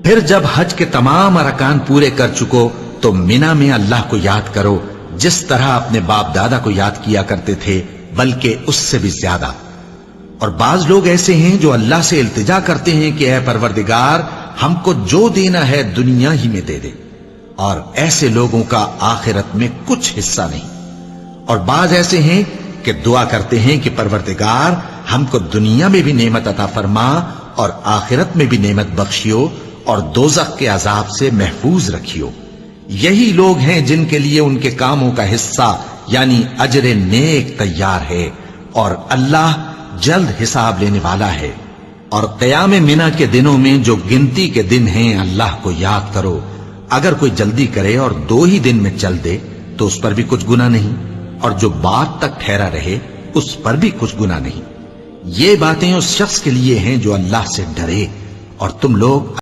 پھر جب حج کے تمام ارکان پورے کر چکو تو مینا میں اللہ کو یاد کرو جس طرح اپنے باپ دادا کو یاد کیا کرتے تھے، بلکہ اس سے بھی زیادہ۔ اور بعض لوگ ایسے ہیں جو اللہ سے التجا کرتے ہیں کہ اے پروردگار ہم کو جو دینا ہے دنیا ہی میں دے دے، اور ایسے لوگوں کا آخرت میں کچھ حصہ نہیں۔ اور بعض ایسے ہیں کہ دعا کرتے ہیں کہ پروردگار ہم کو دنیا میں بھی نعمت عطا فرما اور آخرت میں بھی نعمت بخشیو اور دوزخ کے عذاب سے محفوظ رکھیو۔ یہی لوگ ہیں جن کے لیے ان کے کاموں کا حصہ یعنی اجر نیک تیار ہے، اور اللہ جلد حساب لینے والا ہے۔ اور قیام منی کے دنوں میں جو گنتی کے دن ہیں اللہ کو یاد کرو۔ اگر کوئی جلدی کرے اور 2 ہی دن میں چل دے تو اس پر بھی کچھ گناہ نہیں، اور جو بات تک ٹھہرا رہے اس پر بھی کچھ گناہ نہیں۔ یہ باتیں اس شخص کے لیے ہیں جو اللہ سے ڈرے، اور تم لوگ